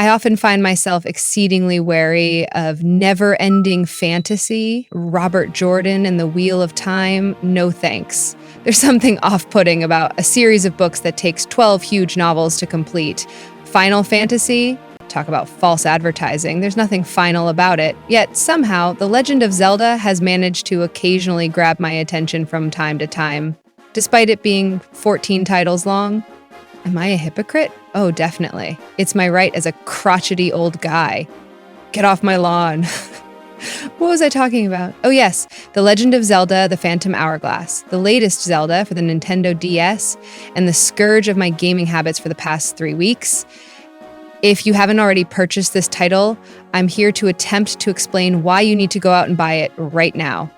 I often find myself exceedingly wary of never-ending fantasy, Robert Jordan and the Wheel of Time. No thanks. There's something off-putting about a series of books that takes 12 huge novels to complete. Final Fantasy? Talk about false advertising. There's nothing final about it. Yet somehow, The Legend of Zelda has managed to occasionally grab my attention from time to time. Despite it being 14 titles long. Am I a hypocrite? Oh, definitely. It's my right as a crotchety old guy. Get off my lawn. What was I talking about? Oh yes, The Legend of Zelda, The Phantom Hourglass, the latest Zelda for the Nintendo DS, and the scourge of my gaming habits for the past 3 weeks. If you haven't already purchased this title, I'm here to attempt to explain why you need to go out and buy it right now.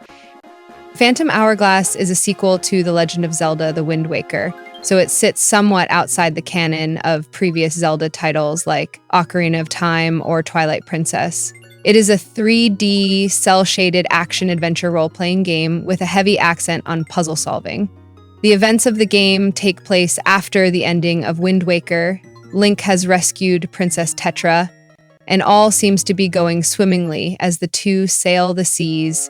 Phantom Hourglass is a sequel to The Legend of Zelda, The Wind Waker, so it sits somewhat outside the canon of previous Zelda titles like Ocarina of Time or Twilight Princess. It is a 3D, cel-shaded action-adventure role-playing game with a heavy accent on puzzle solving. The events of the game take place after the ending of Wind Waker. Link has rescued Princess Tetra, and all seems to be going swimmingly as the two sail the seas,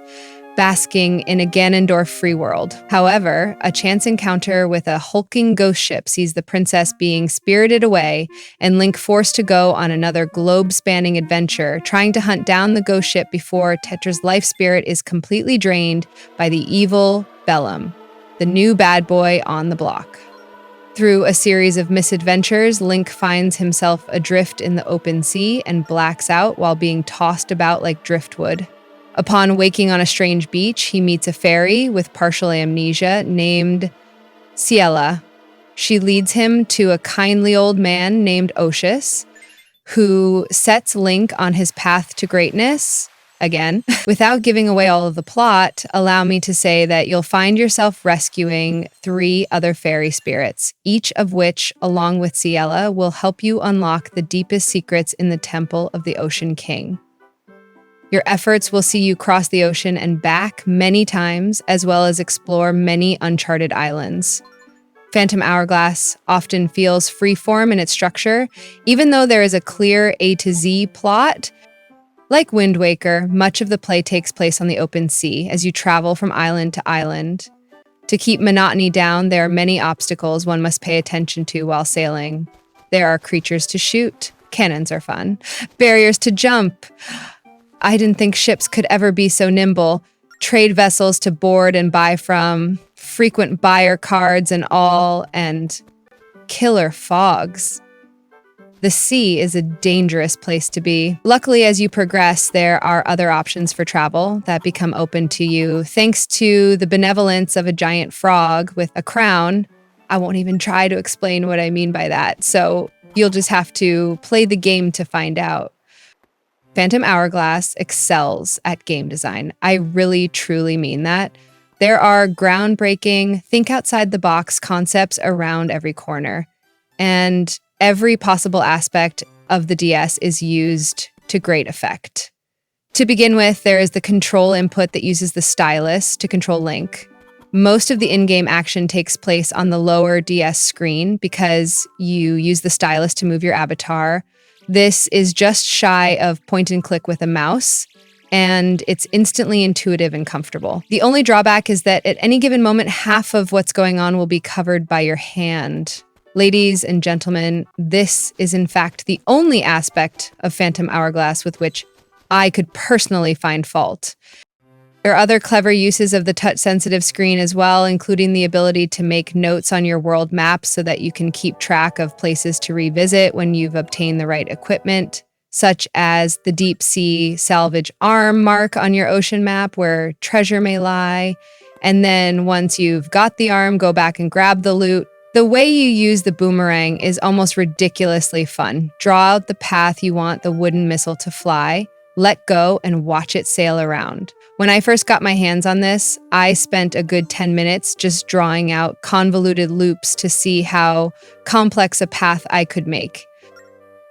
basking in a Ganondorf-free world. However, a chance encounter with a hulking ghost ship sees the princess being spirited away and Link forced to go on another globe-spanning adventure, trying to hunt down the ghost ship before Tetra's life spirit is completely drained by the evil Bellum, the new bad boy on the block. Through a series of misadventures, Link finds himself adrift in the open sea and blacks out while being tossed about like driftwood. Upon waking on a strange beach, he meets a fairy with partial amnesia named Ciela. She leads him to a kindly old man named Oceus, who sets Link on his path to greatness. Again, without giving away all of the plot, allow me to say that you'll find yourself rescuing 3 other fairy spirits, each of which, along with Ciela, will help you unlock the deepest secrets in the Temple of the Ocean King. Your efforts will see you cross the ocean and back many times, as well as explore many uncharted islands. Phantom Hourglass often feels freeform in its structure, even though there is a clear A to Z plot. Like Wind Waker, much of the play takes place on the open sea as you travel from island to island. To keep monotony down, there are many obstacles one must pay attention to while sailing. There are creatures to shoot. Cannons are fun. Barriers to jump. I didn't think ships could ever be so nimble. Trade vessels to board and buy from, frequent buyer cards and all, and killer fogs. The sea is a dangerous place to be. Luckily, as you progress, there are other options for travel that become open to you thanks to the benevolence of a giant frog with a crown. I won't even try to explain what I mean by that, so you'll just have to play the game to find out. Phantom Hourglass excels at game design. I really, truly mean that. There are groundbreaking, think-outside-the-box concepts around every corner, and every possible aspect of the DS is used to great effect. To begin with, there is the control input that uses the stylus to control Link. Most of the in-game action takes place on the lower DS screen because you use the stylus to move your avatar. This is just shy of point and click with a mouse, and it's instantly intuitive and comfortable. The only drawback is that at any given moment, half of what's going on will be covered by your hand. Ladies and gentlemen, this is in fact the only aspect of Phantom Hourglass with which I could personally find fault. There are other clever uses of the touch-sensitive screen as well, including the ability to make notes on your world map so that you can keep track of places to revisit when you've obtained the right equipment, such as the deep sea salvage arm mark on your ocean map where treasure may lie. And then once you've got the arm, go back and grab the loot. The way you use the boomerang is almost ridiculously fun. Draw out the path you want the wooden missile to fly, let go, and watch it sail around. When I first got my hands on this, I spent a good 10 minutes just drawing out convoluted loops to see how complex a path I could make.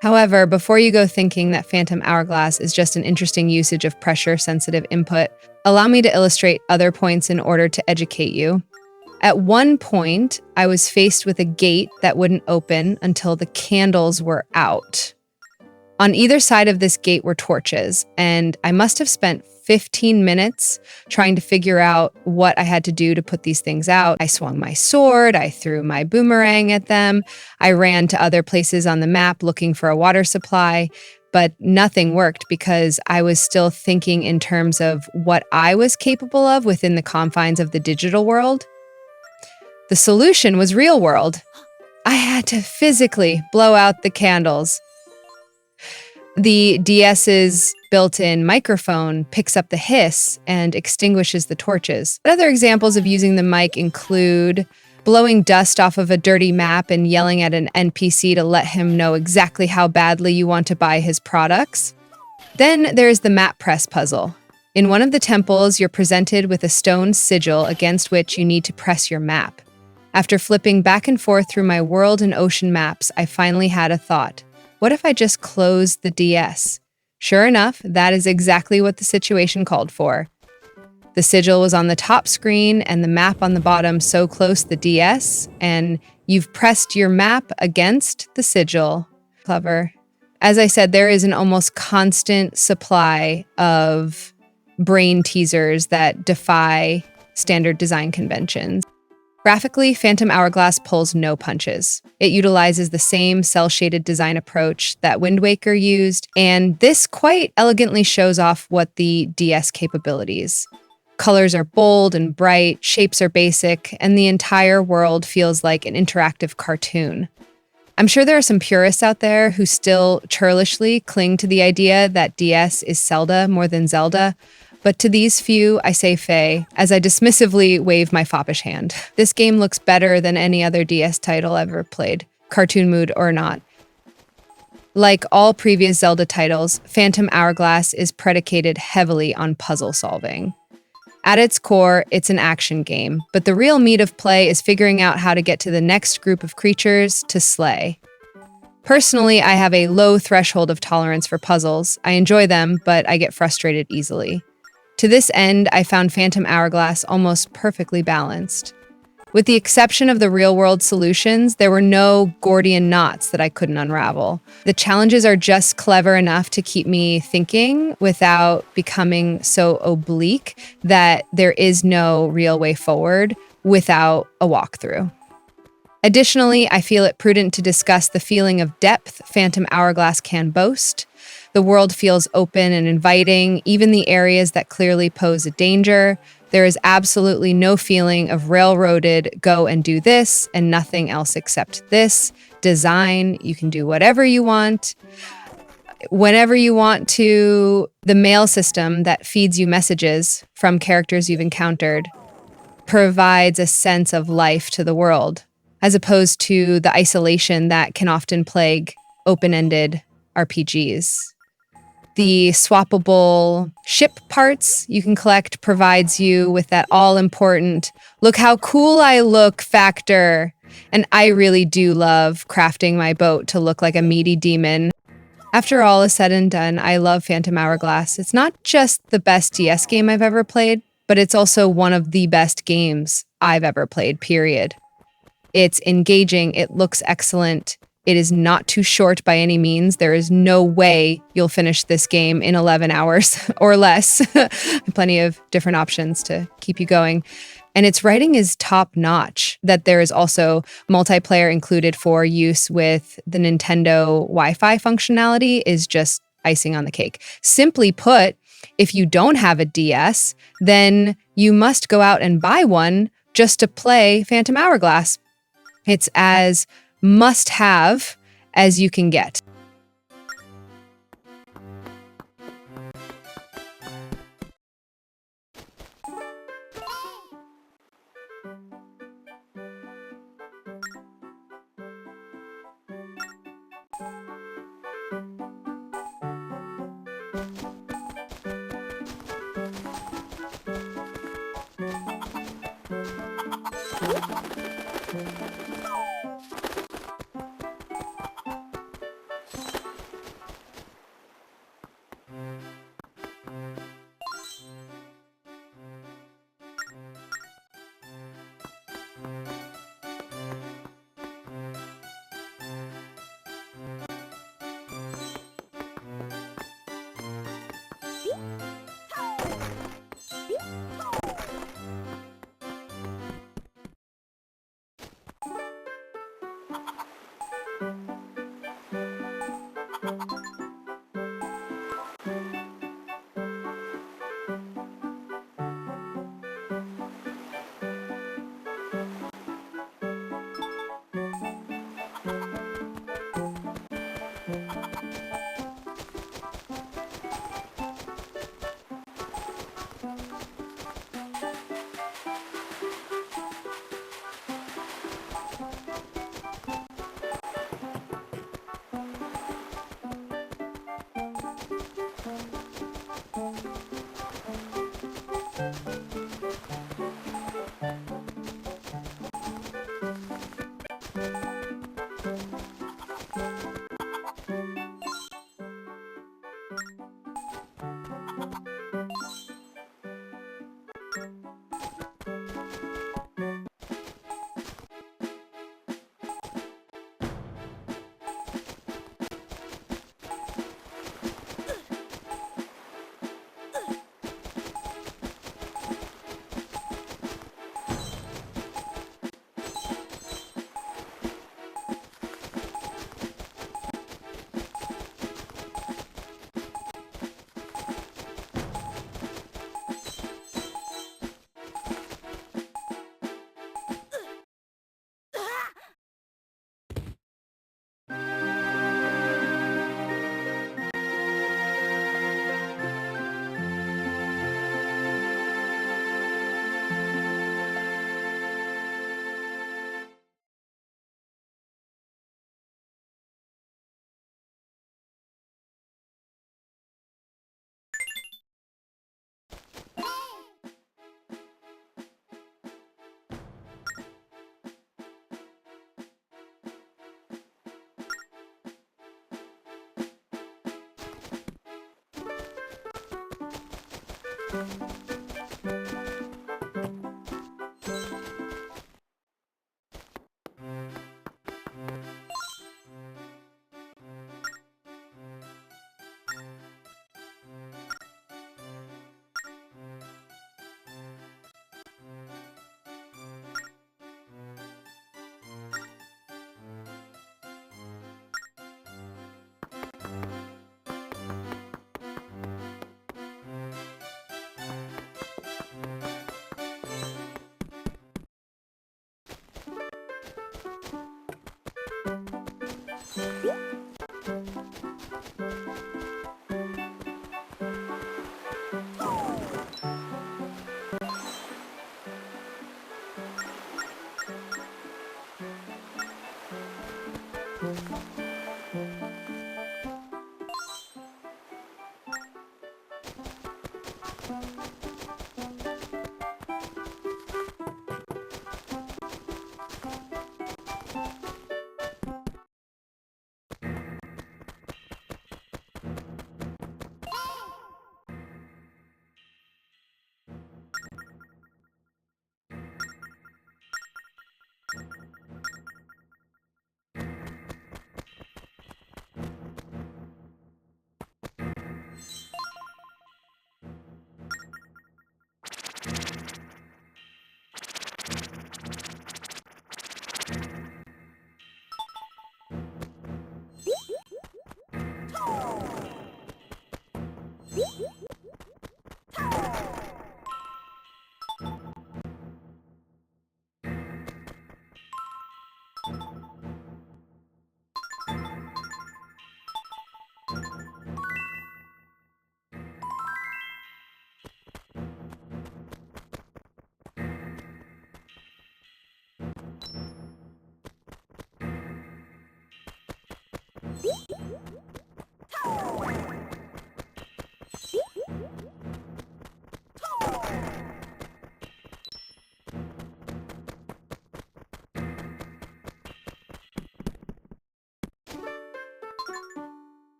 However, before you go thinking that Phantom Hourglass is just an interesting usage of pressure-sensitive input, allow me to illustrate other points in order to educate you. At one point, I was faced with a gate that wouldn't open until the candles were out. On either side of this gate were torches, and I must have spent 15 minutes trying to figure out what I had to do to put these things out. I swung my sword, I threw my boomerang at them, I ran to other places on the map looking for a water supply, but nothing worked because I was still thinking in terms of what I was capable of within the confines of the digital world. The solution was real world. I had to physically blow out the candles. The DS's built-in microphone picks up the hiss and extinguishes the torches. Other examples of using the mic include blowing dust off of a dirty map and yelling at an NPC to let him know exactly how badly you want to buy his products. Then there's the map press puzzle. In one of the temples, you're presented with a stone sigil against which you need to press your map. After flipping back and forth through my world and ocean maps, I finally had a thought. What if I just closed the DS? Sure enough, that is exactly what the situation called for. The sigil was on the top screen and the map on the bottom so close the DS, and you've pressed your map against the sigil. Clever. As I said, there is an almost constant supply of brain teasers that defy standard design conventions. Graphically, Phantom Hourglass pulls no punches. It utilizes the same cel-shaded design approach that Wind Waker used, and this quite elegantly shows off what the DS capabilities. Colors are bold and bright, shapes are basic, and the entire world feels like an interactive cartoon. I'm sure there are some purists out there who still churlishly cling to the idea that DS is Zelda more than Zelda, but to these few, I say fey, as I dismissively wave my foppish hand. This game looks better than any other DS title ever played, cartoon mood or not. Like all previous Zelda titles, Phantom Hourglass is predicated heavily on puzzle solving. At its core, it's an action game, but the real meat of play is figuring out how to get to the next group of creatures to slay. Personally, I have a low threshold of tolerance for puzzles. I enjoy them, but I get frustrated easily. To this end, I found Phantom Hourglass almost perfectly balanced. With the exception of the real-world solutions, there were no Gordian knots that I couldn't unravel. The challenges are just clever enough to keep me thinking without becoming so oblique that there is no real way forward without a walkthrough. Additionally, I feel it prudent to discuss the feeling of depth Phantom Hourglass can boast. The world feels open and inviting, even the areas that clearly pose a danger. There is absolutely no feeling of railroaded, go and do this, and nothing else except this. Design, you can do whatever you want, whenever you want to. The mail system that feeds you messages from characters you've encountered provides a sense of life to the world, as opposed to the isolation that can often plague open-ended RPGs. The swappable ship parts you can collect provides you with that all-important, look how cool I look factor. And I really do love crafting my boat to look like a meaty demon. After all is said and done, I love Phantom Hourglass. It's not just the best DS game I've ever played, but it's also one of the best games I've ever played, period. It's engaging, it looks excellent. It is not too short by any means. There is no way you'll finish this game in 11 hours or less. Plenty of different options to keep you going. And its writing is top-notch. That there is also multiplayer included for use with the Nintendo Wi-Fi functionality is just icing on the cake. Simply put, if you don't have a DS, then you must go out and buy one just to play Phantom Hourglass. It's as must-have as you can get.